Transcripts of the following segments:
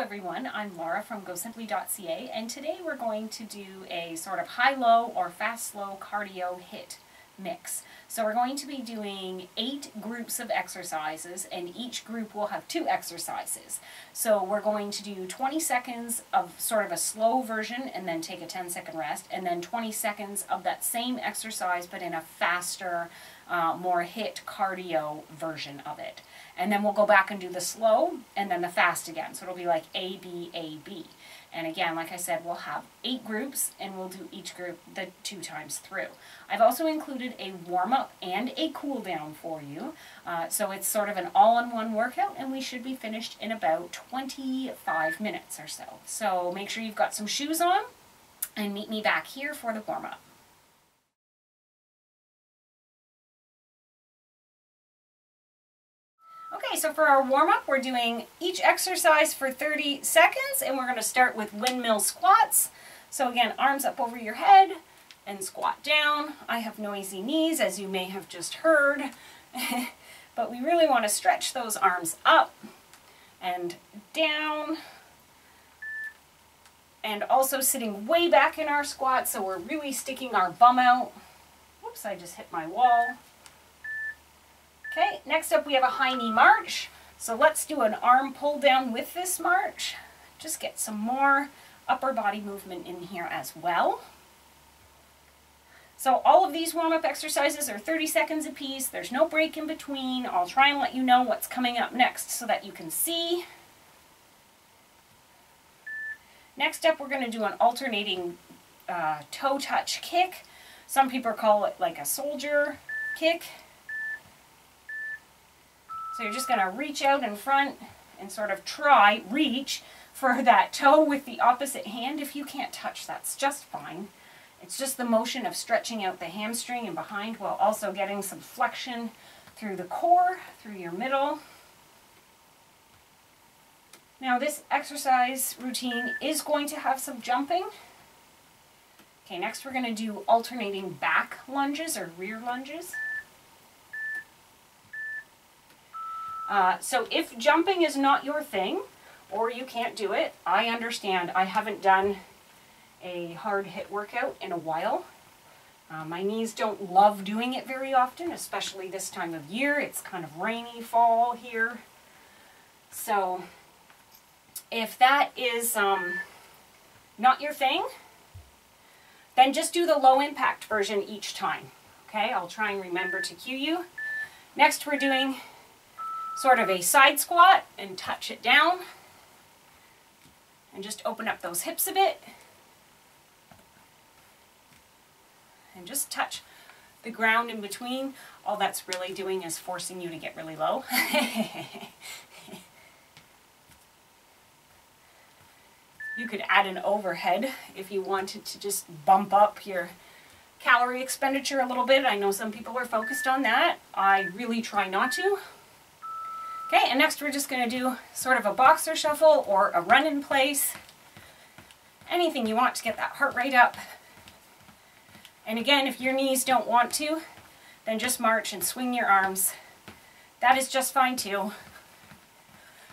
everyone, I'm Laura from gosimpli.ca, and today we're going to do a sort of high-low or fast-slow cardio HIIT mix. So we're going to be doing 8 groups of exercises, and each group will have 2 exercises. So we're going to do 20 seconds of sort of a slow version and then take a 10-second rest, and then 20 seconds of that same exercise but in a faster, more HIIT cardio version of it. And then we'll go back and do the slow and then the fast again. So it'll be like A, B, A, B. And again, like I said, we'll have 8 groups and we'll do each group the 2 times through. I've also included a warm-up and a cool-down for you. So it's sort of an all-in-one workout, and we should be finished in about 25 minutes or so. So make sure you've got some shoes on and meet me back here for the warm-up. Okay, so for our warm-up, we're doing each exercise for 30 seconds, and we're going to start with windmill squats. So again, arms up over your head and squat down. I have noisy knees, as you may have just heard, but we really want to stretch those arms up and down, and also sitting way back in our squat, so we're really sticking our bum out. Whoops, I just hit my wall. Okay, next up we have a high knee march. So let's do an arm pull down with this march. Just get some more upper body movement in here as well. So all of these warm-up exercises are 30 seconds apiece. There's no break in between. I'll try and let you know what's coming up next so that you can see. Next up, we're going to do an alternating toe touch kick. Some people call it like a soldier kick. So you're just going to reach out in front and sort of reach for that toe with the opposite hand. If you can't touch, that's just fine. It's just the motion of stretching out the hamstring and behind while also getting some flexion through the core, through your middle. Now this exercise routine is going to have some jumping. Okay, next we're going to do alternating back lunges or rear lunges. So if jumping is not your thing, or you can't do it, I understand. I haven't done a hard HIIT workout in a while. My knees don't love doing it very often, especially this time of year. It's kind of rainy fall here. So if that is not your thing, then just do the low impact version each time. Okay, I'll try and remember to cue you. Next we're doing sort of a side squat and touch it down and just open up those hips a bit and just touch the ground in between. All that's really doing is forcing you to get really low. You could add an overhead if you wanted to just bump up your calorie expenditure a little bit. I know some people are focused on that. I really try not to. Okay, and next we're just going to do sort of a boxer shuffle or a run in place. Anything you want to get that heart rate up. And again, if your knees don't want to, then just march and swing your arms. That is just fine too.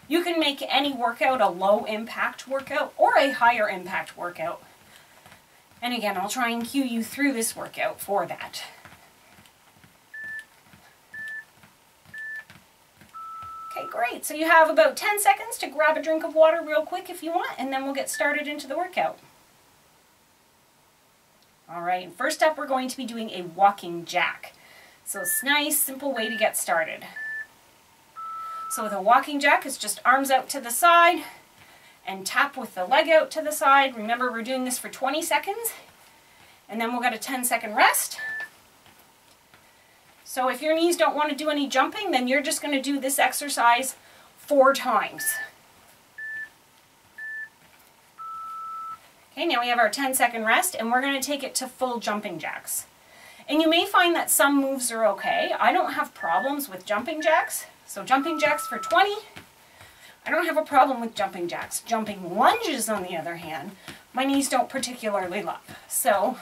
You can make any workout a low impact workout or a higher impact workout. And again, I'll try and cue you through this workout for that. Okay, great. So you have about 10 seconds to grab a drink of water real quick if you want, and then we'll get started into the workout. All right, first up we're going to be doing a walking jack. So it's a nice, simple way to get started. So with a walking jack, it's just arms out to the side and tap with the leg out to the side. Remember, we're doing this for 20 seconds, and then we'll get a 10-second rest. So if your knees don't want to do any jumping, then you're just going to do this exercise 4 times. Okay, now we have our 10-second rest, and we're going to take it to full jumping jacks. And you may find that some moves are okay. I don't have problems with jumping jacks. So jumping jacks for 20, I don't have a problem with jumping jacks. Jumping lunges, on the other hand, my knees don't particularly love. So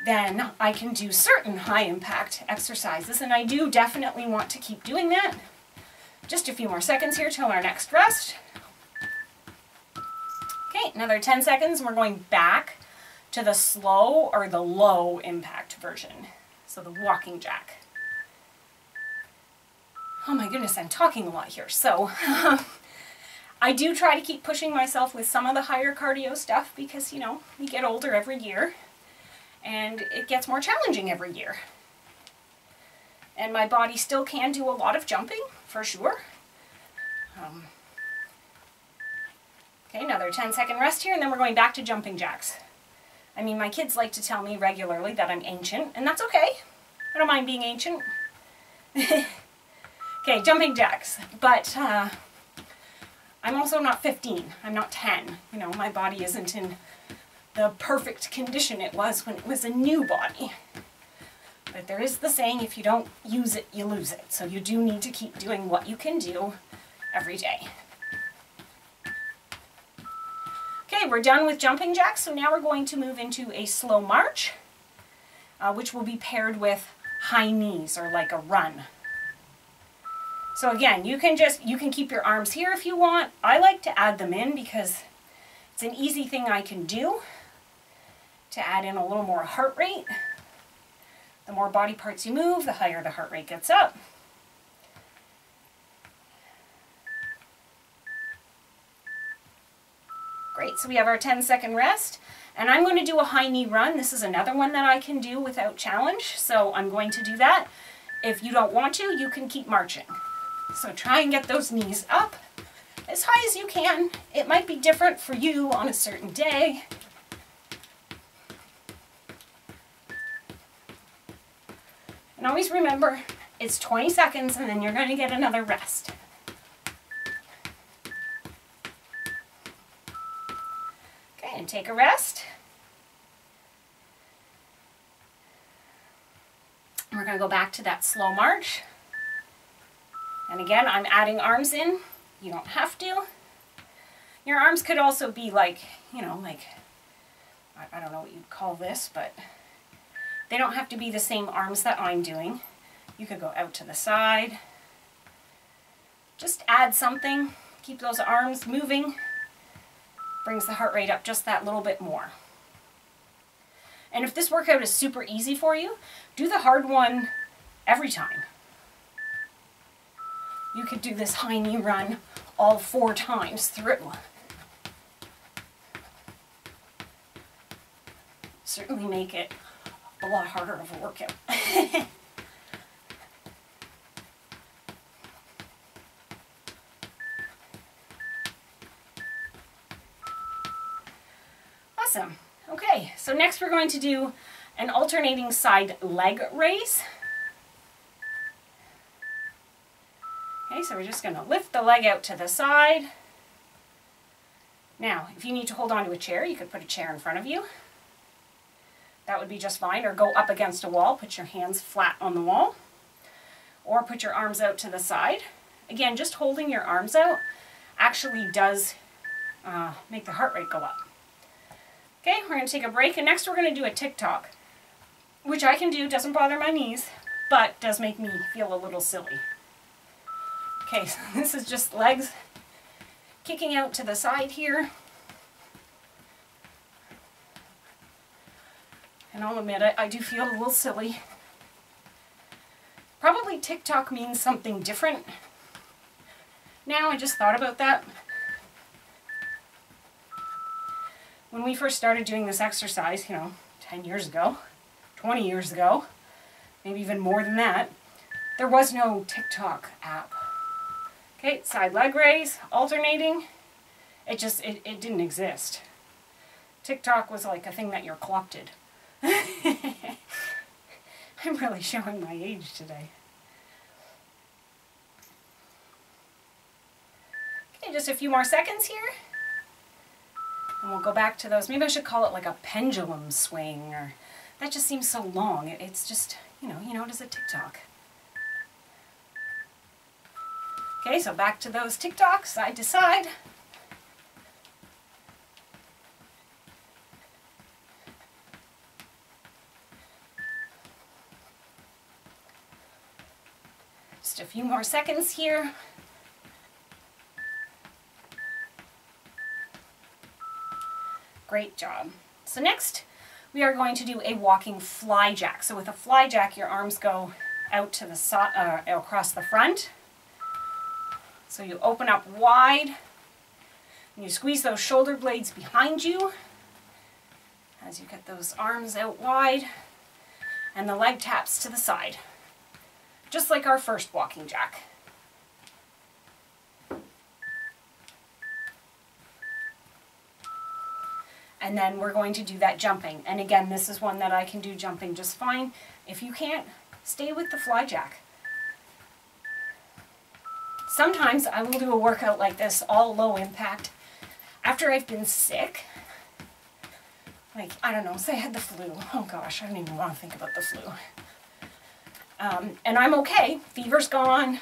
then I can do certain high impact exercises, and I do definitely want to keep doing that. Just a few more seconds here till our next rest. Okay, another 10 seconds and we're going back to the slow or the low impact version. So the walking jack. Oh my goodness, I'm talking a lot here. So I do try to keep pushing myself with some of the higher cardio stuff because, you know, we get older every year and it gets more challenging every year. And my body still can do a lot of jumping, for sure. Okay, another 10-second rest here, and then we're going back to jumping jacks. I mean, my kids like to tell me regularly that I'm ancient, and that's okay. I don't mind being ancient. Okay, jumping jacks. But I'm also not 15. I'm not 10. You know, my body isn't in the perfect condition it was when it was a new body. But there is the saying, if you don't use it, you lose it. So you do need to keep doing what you can do every day. Okay, we're done with jumping jacks, so now we're going to move into a slow march, which will be paired with high knees, or like a run. So again, you can keep your arms here if you want. I like to add them in because it's an easy thing I can do to add in a little more heart rate. The more body parts you move, the higher the heart rate gets up. Great, so we have our 10-second rest, and I'm going to do a high knee run. This is another one that I can do without challenge, so I'm going to do that. If you don't want to, you can keep marching. So try and get those knees up as high as you can. It might be different for you on a certain day. And always remember, it's 20 seconds and then you're going to get another rest. Okay, and take a rest. We're going to go back to that slow march. And again, I'm adding arms in. You don't have to. Your arms could also be like, you know, like, I don't know what you'd call this, but they don't have to be the same arms that I'm doing. You could go out to the side. Just add something. Keep those arms moving. Brings the heart rate up just that little bit more. And if this workout is super easy for you, do the hard one every time. You could do this high knee run all 4 times through. Certainly make it a lot harder of a workout. Awesome. Okay, so next we're going to do an alternating side leg raise. Okay, so we're just going to lift the leg out to the side. Now, if you need to hold on to a chair, you could put a chair in front of you. That would be just fine, or go up against a wall, put your hands flat on the wall, or put your arms out to the side. Again, just holding your arms out actually does make the heart rate go up. Okay, we're going to take a break, and next we're going to do a tick-tock, which I can do, doesn't bother my knees, but does make me feel a little silly. Okay, so this is just legs kicking out to the side here. And I'll admit it, I do feel a little silly. Probably tick-tock means something different. Now I just thought about that. When we first started doing this exercise, 10 years ago, 20 years ago, maybe even more than that, there was no tick-tock app. Okay, side leg raise, alternating. It didn't exist. tick-tock was like a thing that you're co-opted. I'm really showing my age today. Okay, just a few more seconds here. And we'll go back to those. Maybe I should call it like a pendulum swing, or that just seems so long. It's just, you know it as a tick-tock. Okay, so back to those tick-tocks, side to side. Just a few more seconds here. Great job. So next, we are going to do a walking fly jack. So with a fly jack, your arms go out to the side, across the front. So you open up wide, and you squeeze those shoulder blades behind you as you get those arms out wide, and the leg taps to the side, just like our first walking jack. And then we're going to do that jumping. And again, this is one that I can do jumping just fine. If you can't, stay with the fly jack. Sometimes I will do a workout like this, all low impact, after I've been sick. Like, I don't know, say I had the flu. Oh gosh, I don't even want to think about the flu. And I'm okay, fever's gone,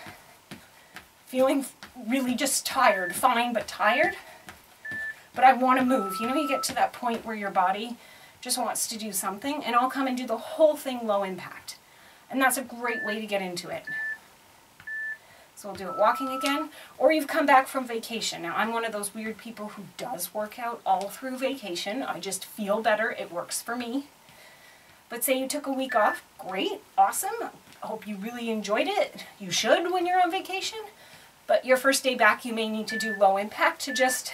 feeling really just tired, fine but tired. But I want to move. You know, you get to that point where your body just wants to do something, and I'll come and do the whole thing low impact. And that's a great way to get into it. So we'll do it walking again, or you've come back from vacation. Now, I'm one of those weird people who does work out all through vacation. I just feel better. It works for me. But say you took a week off. Great. Awesome. I hope you really enjoyed it. You should when you're on vacation. But your first day back, you may need to do low impact to just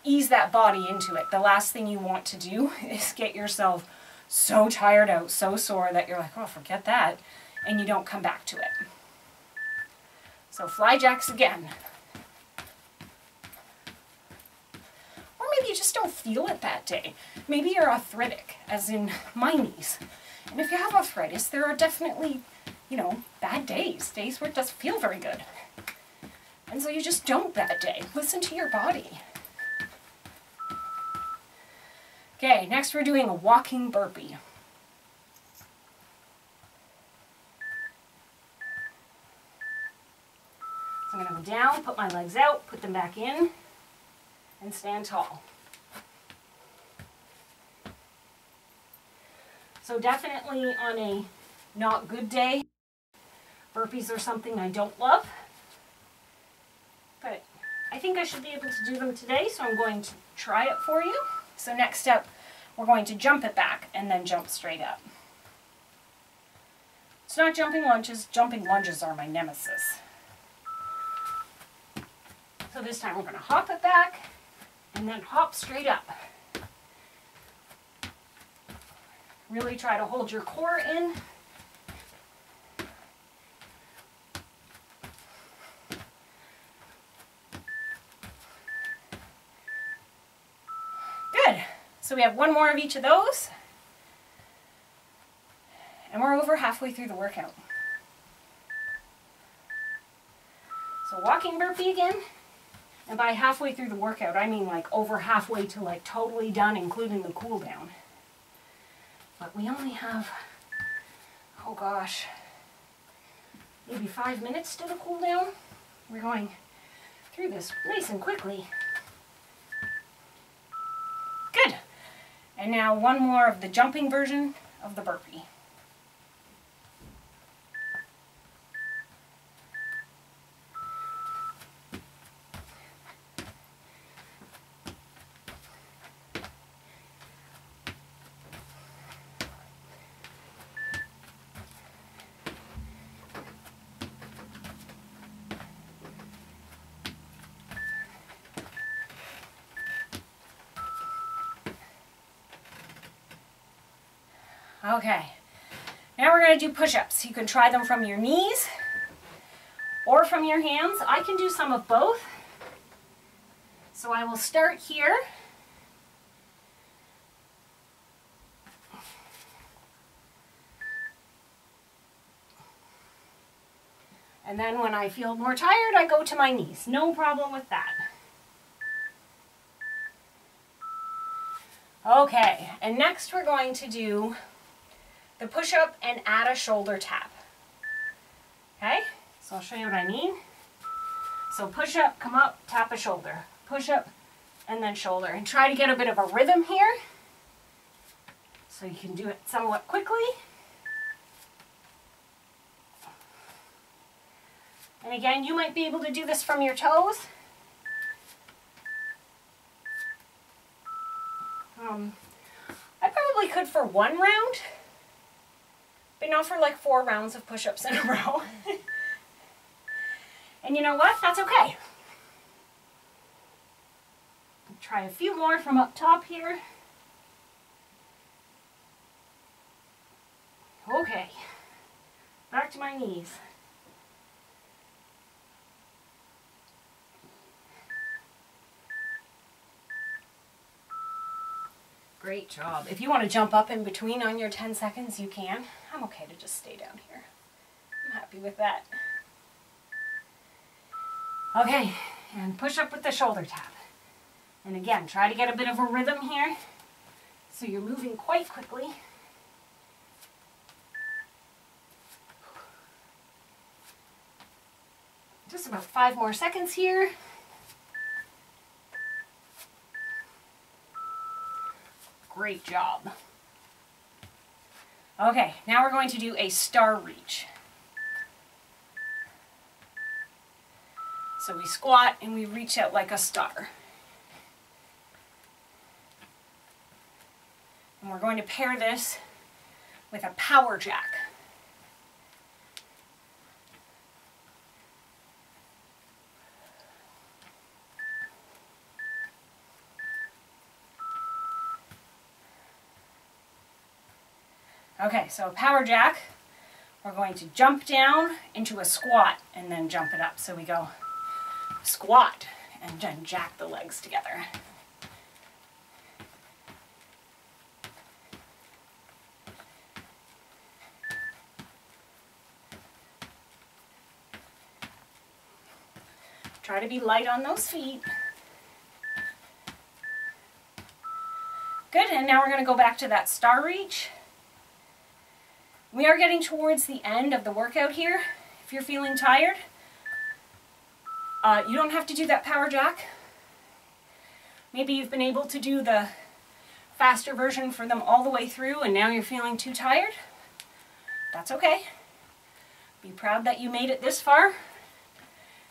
ease that body into it. The last thing you want to do is get yourself so tired out, so sore that you're like, oh, forget that, and you don't come back to it. So fly jacks again. Or maybe you just don't feel it that day. Maybe you're arthritic, as in my knees. And if you have arthritis, there are definitely, you know, bad days, days where it doesn't feel very good. And so you just don't that day. Listen to your body. Okay, next we're doing a walking burpee. So I'm going to go down, put my legs out, put them back in, and stand tall. So definitely on a not good day, burpees are something I don't love. But I think I should be able to do them today, so I'm going to try it for you. So next up, we're going to jump it back and then jump straight up. It's not jumping lunges. Jumping lunges are my nemesis. So this time we're going to hop it back and then hop straight up. Really try to hold your core in. Good. So we have one more of each of those. And we're over halfway through the workout. So walking burpee again. And by halfway through the workout, I mean like over halfway to like totally done, including the cool down. But we only have, oh gosh, maybe 5 minutes to the cool down. We're going through this nice and quickly. Good. And now one more of the jumping version of the burpee. Okay, now we're going to do push-ups. You can try them from your knees or from your hands. I can do some of both. So I will start here. And then when I feel more tired, I go to my knees. No problem with that. Okay, and next we're going to do the push-up and add a shoulder tap. Okay, so I'll show you what I mean. So push up, come up, tap a shoulder. Push up, and then shoulder. And try to get a bit of a rhythm here. So you can do it somewhat quickly. And again, you might be able to do this from your toes. I probably could for 1 round, but not for like 4 rounds of push-ups in a row. And you know what? That's okay. Try a few more from up top here. Okay, back to my knees. Great job. If you want to jump up in between on your 10 seconds, you can. I'm okay to just stay down here. I'm happy with that. Okay, and push up with the shoulder tap. And again, try to get a bit of a rhythm here. So you're moving quite quickly. Just about 5 more seconds here. Great job. Okay, now we're going to do a star reach. So we squat and we reach out like a star. And we're going to pair this with a power jack. Okay, so a power jack, we're going to jump down into a squat and then jump it up. So we go squat and then jack the legs together. Try to be light on those feet. Good, and now we're going to go back to that star reach. We are getting towards the end of the workout here. If you're feeling tired, you don't have to do that power jack. Maybe you've been able to do the faster version for them all the way through and now you're feeling too tired. That's okay. Be proud that you made it this far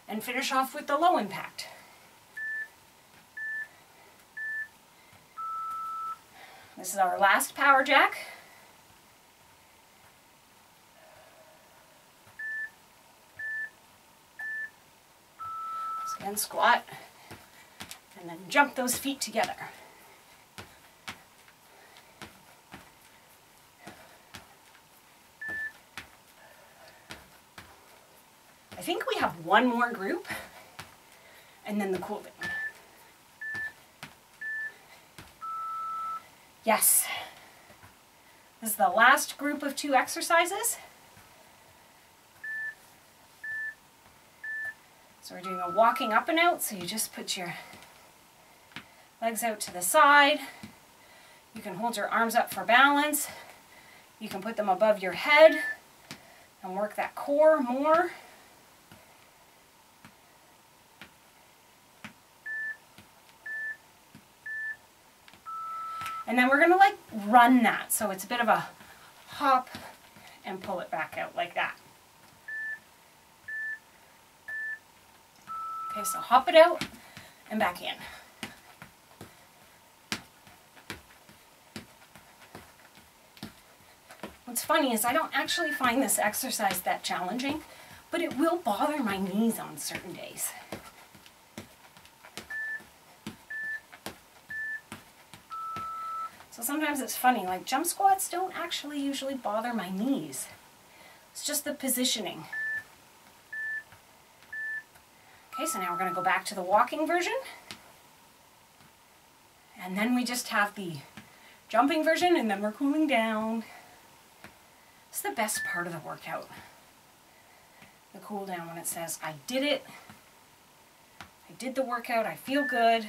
and finish off with the low impact. This is our last power jack. So again, squat and then jump those feet together. I think we have one more group and then the cool down. Yes, this is the last group of 2 exercises. So we're doing a walking up and out, so you just put your legs out to the side. You can hold your arms up for balance. You can put them above your head and work that core more. And then we're going to like run that, so it's a bit of a hop and pull it back out like that. Okay, so hop it out and back in. What's funny is I don't actually find this exercise that challenging, but it will bother my knees on certain days. So sometimes it's funny, like jump squats don't actually usually bother my knees. It's just the positioning. Okay, so now we're going to go back to the walking version. And then we just have the jumping version and then we're cooling down. It's the best part of the workout. The cool down when it says, I did it. I did the workout, I feel good.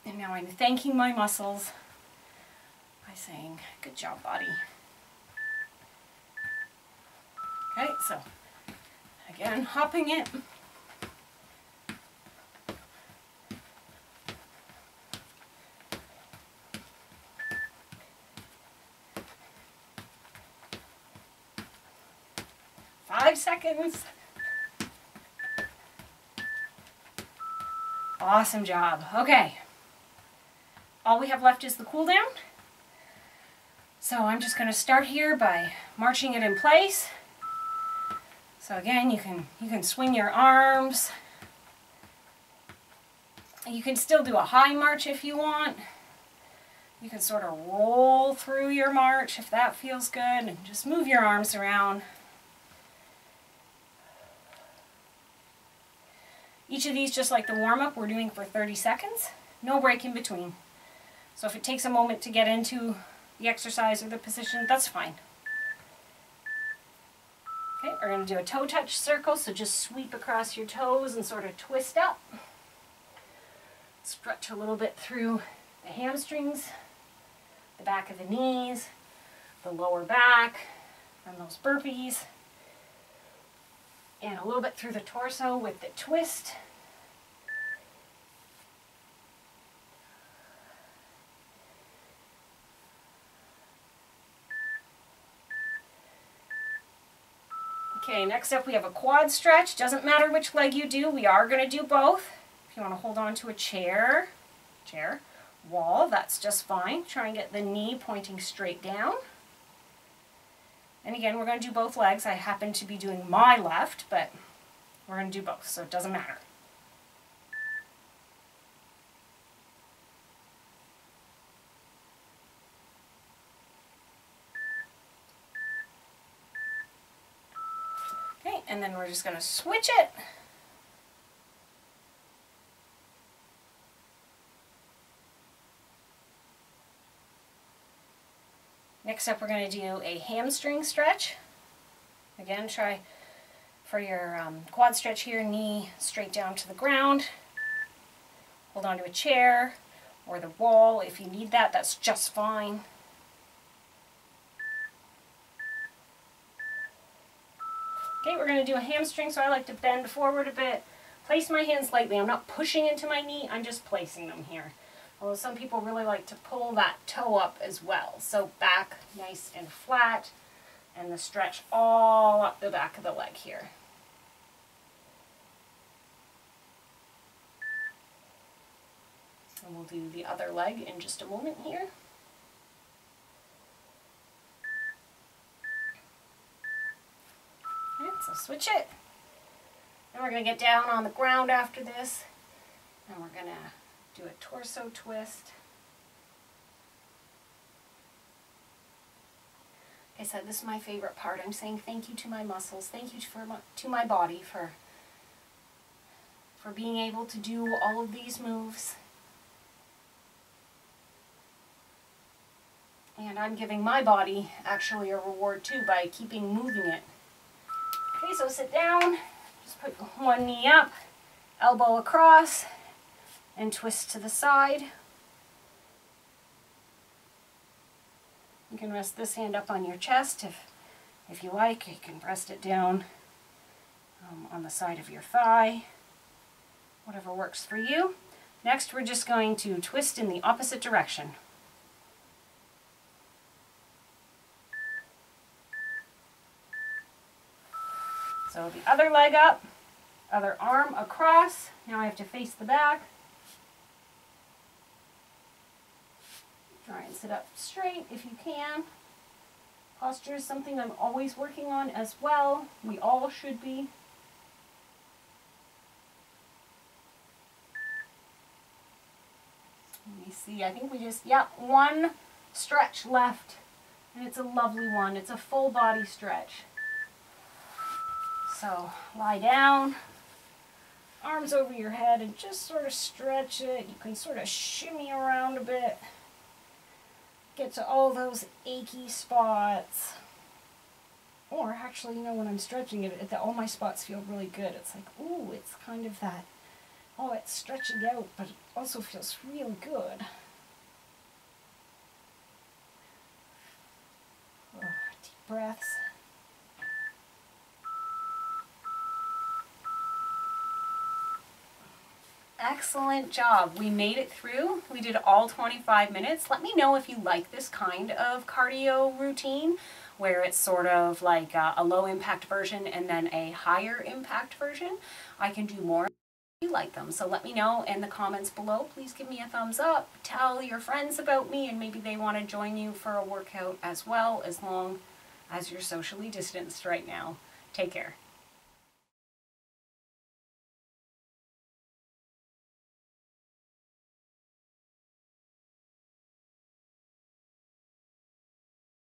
And now I'm thanking my muscles by saying, good job, body. Okay, so again, hopping it. Five seconds. Awesome job. Okay. All we have left is the cool down. So I'm just going to start here by marching it in place. So again, you can swing your arms. You can still do a high march if you want. You can sort of roll through your march if that feels good, and just move your arms around. Each of these, just like the warm-up, we're doing for 30 seconds. No break in between. So if it takes a moment to get into the exercise or the position, that's fine. Okay, we're going to do a toe touch circle, so just sweep across your toes and sort of twist up. Stretch a little bit through the hamstrings, the back of the knees, the lower back, and those burpees. And a little bit through the torso with the twist. Okay, next up we have a quad stretch. Doesn't matter which leg you do, we are going to do both. If you want to hold on to a chair, wall, that's just fine. Try and get the knee pointing straight down. And again, we're going to do both legs. I happen to be doing my left, but we're going to do both, so it doesn't matter. Okay, and then we're just going to switch it. Next up, we're going to do a hamstring stretch. Again, try for your quad stretch here, knee straight down to the ground. Hold on to a chair or the wall if you need that, that's just fine. Okay, we're going to do a hamstring, so I like to bend forward a bit. Place my hands lightly. I'm not pushing into my knee, I'm just placing them here. Although some people really like to pull that toe up as well. So back nice and flat, and the stretch all up the back of the leg here. And we'll do the other leg in just a moment here. Okay, so switch it. Then we're going to get down on the ground after this, and we're going to do a torso twist. Like I said, this is my favorite part. I'm saying thank you to my muscles, thank you to my body for being able to do all of these moves. And I'm giving my body actually a reward too by keeping moving it. Okay, so sit down, just put one knee up, elbow across, and twist to the side. You can rest this hand up on your chest if you like. You can rest it down on the side of your thigh, whatever works for you. Next, we're just going to twist in the opposite direction. So the other leg up, other arm across. Now I have to face the back. Try and sit up straight if you can. Posture is something I'm always working on as well. We all should be. Let me see, I think we just, one stretch left. And it's a lovely one. It's a full body stretch. So lie down, arms over your head, and just sort of stretch it. You can sort of shimmy around a bit. Get to all those achy spots. Or actually, you know, when I'm stretching it, all my spots feel really good. It's like, ooh, it's kind of that, oh, it's stretching out, but it also feels real good. Oh, deep breaths. Excellent job. We made it through. We did all 25 minutes. Let me know if you like this kind of cardio routine where it's sort of like a low impact version and then a higher impact version. I can do more. you like them. So let me know in the comments below. Please give me a thumbs up. Tell your friends about me, and maybe they want to join you for a workout as well, as long as you're socially distanced right now. Take care.